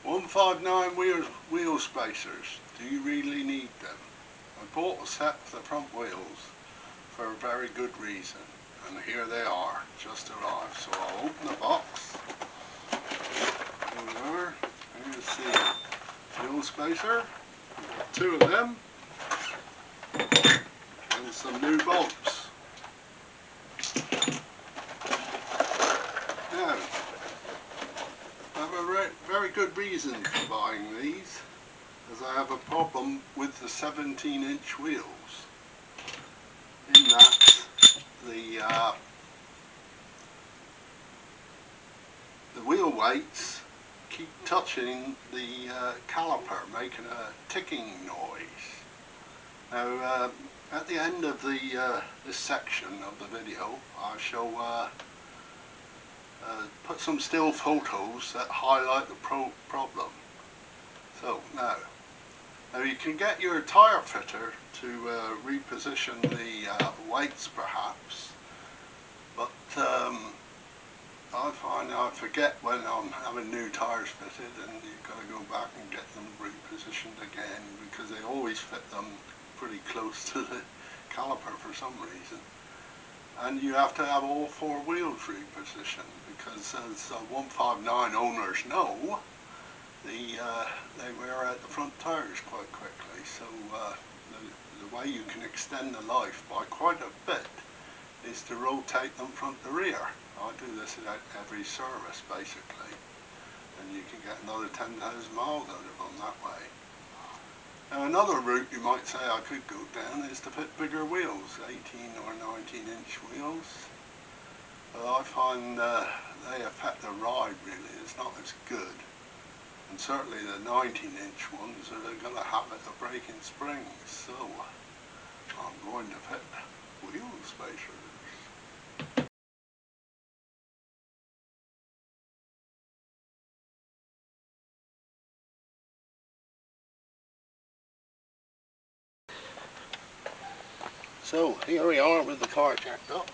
159 wheel spacers. Do you really need them? I bought a set for the front wheels for a very good reason, and here they are, just arrived. So I'll open the box. Here we are. Here's the wheel spacer. Two of them, and some new bolts. Now, I have a very good reason for buying these, as I have a problem with the 17-inch wheels, in that the wheel weights keep touching the caliper, making a ticking noise. Now, at the end of this section of the video, I shall put some still photos that highlight the problem. So now you can get your tyre fitter to reposition the weights perhaps, but I find I forget when I'm having new tyres fitted, and you've got to go back and get them repositioned again, because they always fit them pretty close to the caliper for some reason. And you have to have all four wheels repositioned, because as 159 owners know, they wear out the front tyres quite quickly. So the way you can extend the life by quite a bit is to rotate them front to rear. I do this at every service basically, and you can get another 10,000 miles out of them that way. Now, another route you might say I could go down is to fit bigger wheels, 18 or 19-inch wheels. But I find they affect the ride really, it's not as good. And certainly the 19-inch ones are going to have a breaking springs, so I'm going to fit wheel spacers. So here we are with the car jacked up.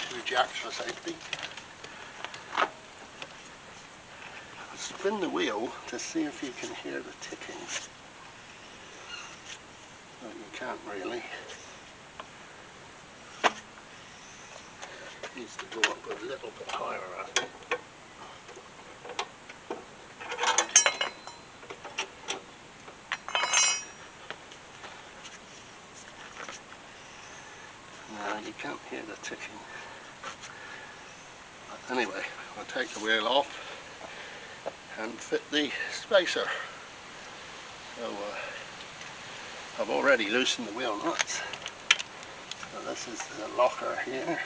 Two jacks for safety. Spin the wheel to see if you can hear the ticking. Well, you can't really. It needs to go up a little bit higher, I think. No, you can't hear the ticking. But anyway, I'll take the wheel off and fit the spacer. So I've already loosened the wheel nuts. So this is the locker here.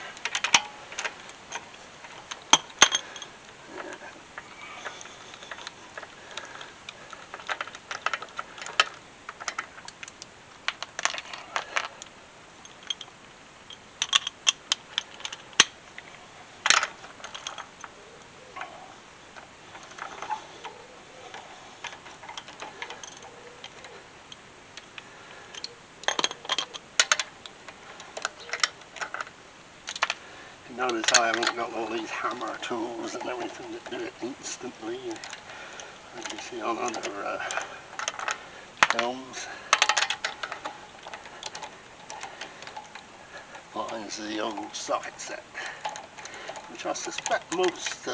Notice I haven't got all these hammer tools and everything that do it instantly, like you see on other films. Mine's the old socket set, which I suspect most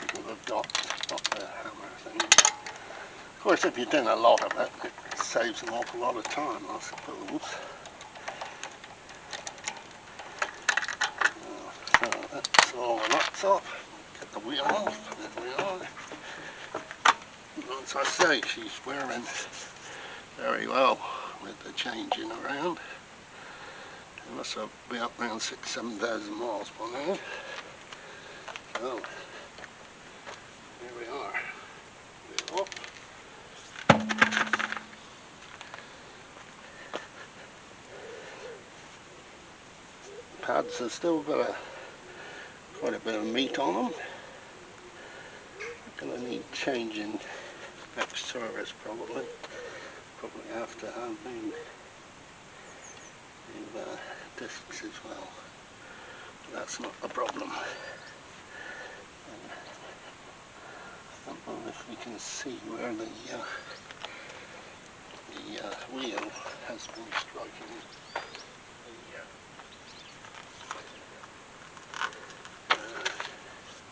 people have got, not the hammer thing. Of course, if you've done a lot of it, it saves an awful lot of time, I suppose. So that's all the nuts off. Get the wheel off. There we are. As I say, she's wearing very well with the changing around. It must be up around 6,000 to 7,000 miles by now. So here we are. Wheel off. The pads have still got quite a bit of meat on them. Going to need changing next service probably. Probably have to have new discs as well. But that's not the problem. if we can see where the wheel has been striking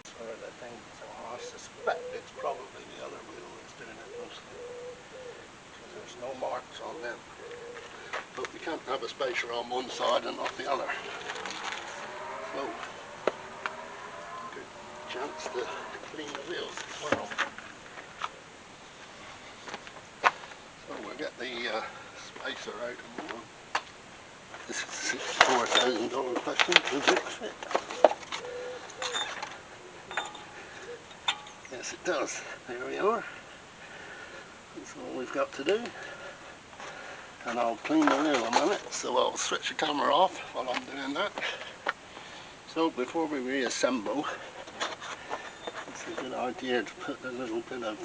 sort of thing. So I suspect it's probably the other wheel that's doing it mostly, because there's no marks on them. But we can't have a spacer on one side and not the other. So, good chance to clean the wheels as well. So we'll get the spacer out and more. This is a $4,000 question. Does it fit? Yes, it does. There we are. That's all we've got to do. And I'll clean the wheel in a minute, so I'll switch the camera off while I'm doing that. So before we reassemble, it's a good idea to put a little bit of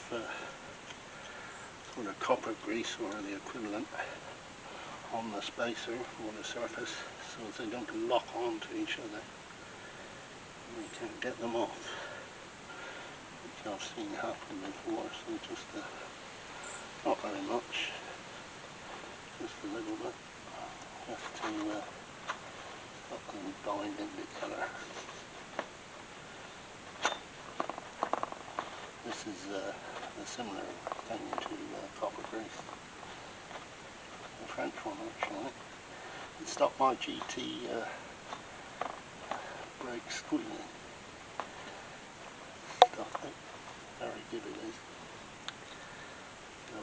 sort of copper grease or the equivalent on the spacer or the surface, so they don't lock onto each other and we can't get them off, which I've seen happen before. So just not very much, just a little bit, just to help them bind in together. This is a similar thing to copper grease, a French one actually. It stopped my GT brake squealing. Stuff it. Very good it is. So,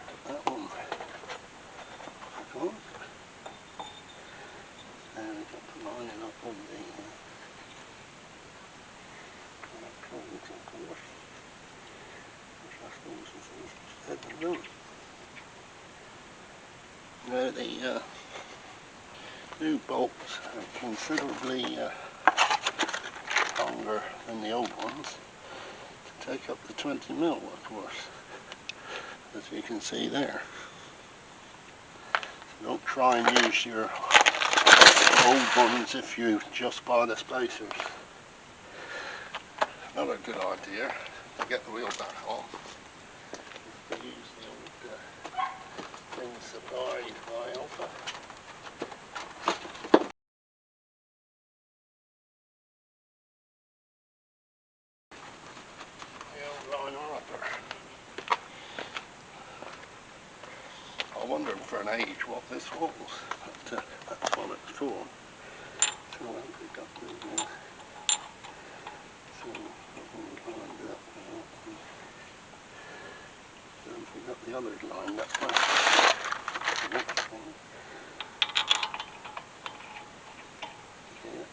put that one back on. And we've got to line it up with the electrodes, of course. Which I suppose is instead of them. Now the new bolts are considerably longer than the old ones, to take up to 20mm, of course, as you can see there. So don't try and use your old ones if you just buy the spacers. Another good idea to get the wheel back on is to use the old things supplied by Alpha. I wondered for an age what this was, but that's what it's for. So I've got the so that one's lined up now, and we've got the others lined up now. The next one. Yeah.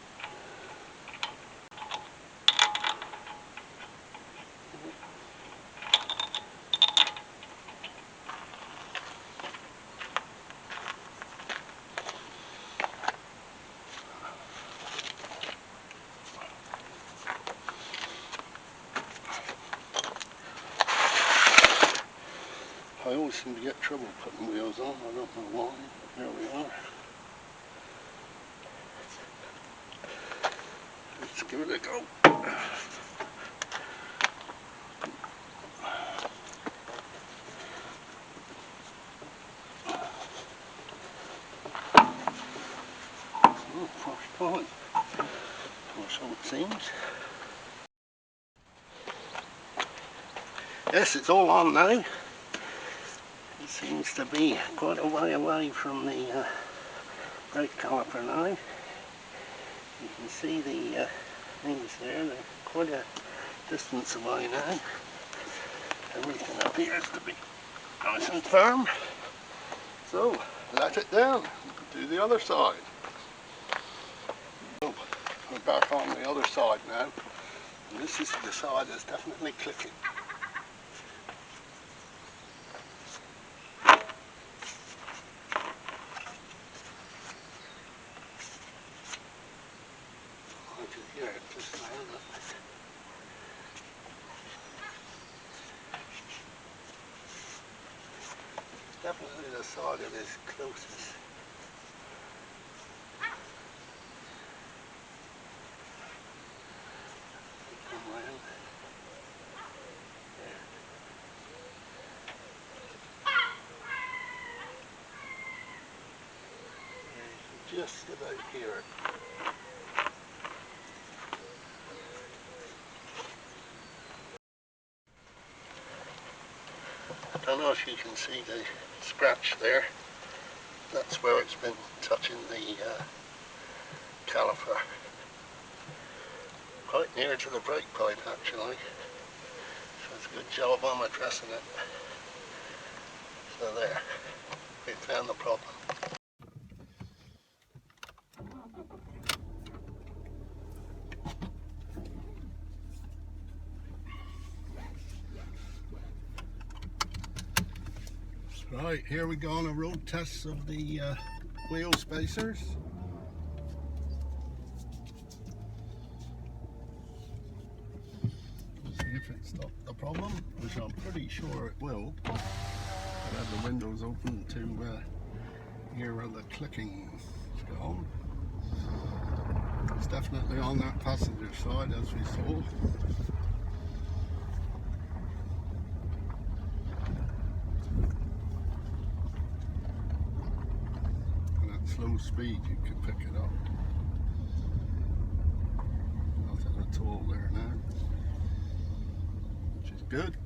I always seem to get trouble putting wheels on, I don't know why, but here we are. Let's give it a go. First time, or so it seems. Yes, it's all on now. It seems to be quite a way away from the brake caliper now. You can see the things there, they're quite a distance away now. Everything appears to be nice and firm. So, let it down, do the other side. So, we're back on the other side now, and this is the side that's definitely clicking. I can hear it just now, but it's definitely the side that is closest. Come round. just about hear it. I don't know if you can see the scratch there. That's where it's been touching the caliper. Quite near to the brake pipe actually. So it's a good job I'm addressing it. So there, we found the problem. Right, here we go on a road test of the wheel spacers. See if it stopped the problem, which I'm pretty sure it will. I had the windows open to hear where the clicking is gone. It's definitely on that passenger side, as we saw. Slow speed you can pick it up. Nothing at all there now, which is good.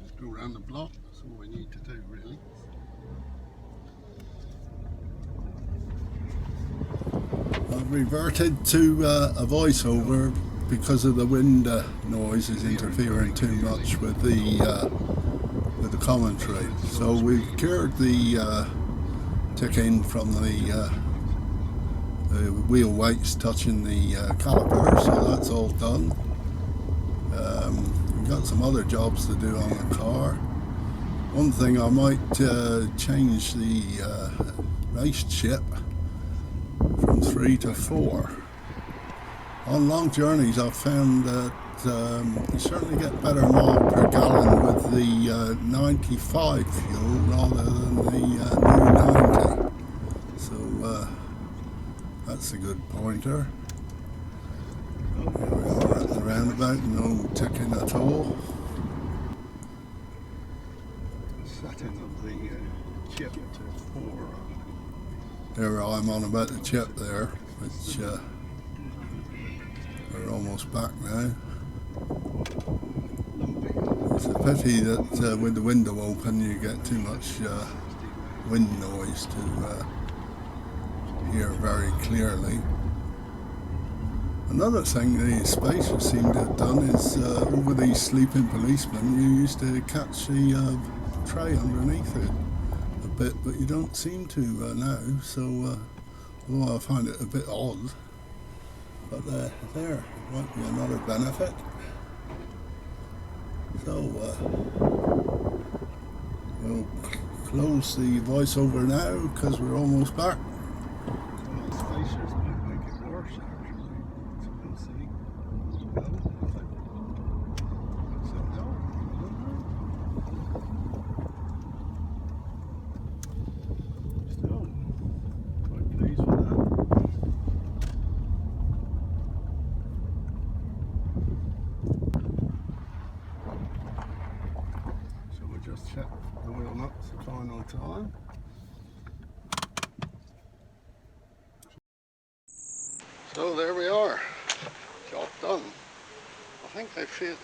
Just go around the block, that's all we need to do really. I've reverted to a voiceover because of the wind noise is interfering too much with the commentary. So we've cured the ticking from the wheel weights touching the caliper, so that's all done. We've got some other jobs to do on the car. One thing, I might change the race chip from 3 to 4. On long journeys I've found that you certainly get better mile per gallon with the 95 fuel rather than the new 90. So that's a good pointer. Here we are at the roundabout, no ticking at all. Setting of the chip to 4. There I'm on about the chip there, which we're almost back now. It's a pity that with the window open you get too much wind noise to hear very clearly. Another thing the spacers seem to have done is over these sleeping policemen you used to catch the tray underneath it a bit, but you don't seem to now, so although I find it a bit odd, but there might be another benefit. So we'll close the voiceover now because we're almost back. The spacers might make it worse actually, so we'll see. No, nothing. So no, still quite pleased with that. Just check the wheel nuts are fine on time. So there we are, job done. I think they feel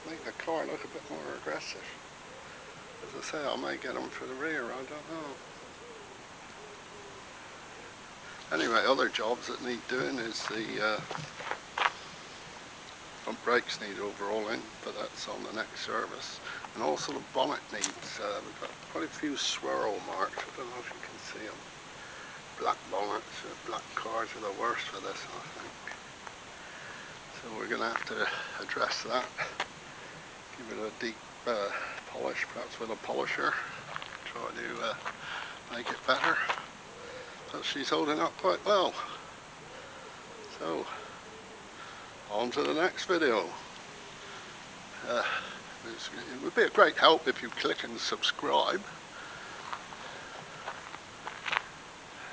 make the car look a bit more aggressive. As I say, I may get them for the rear, I don't know. Anyway, other jobs that need doing is the front brakes need overhauling, but that's on the next service. And also the bonnet needs, we've got quite a few swirl marks, I don't know if you can see them. Black bonnets, black cars are the worst for this, I think. So we're going to have to address that. Give it a deep polish, perhaps with a polisher. Try to make it better. But she's holding up quite well. So, on to the next video. It would be a great help if you click and subscribe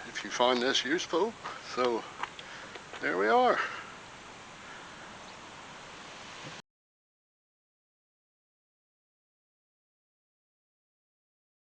if you find this useful. So there we are.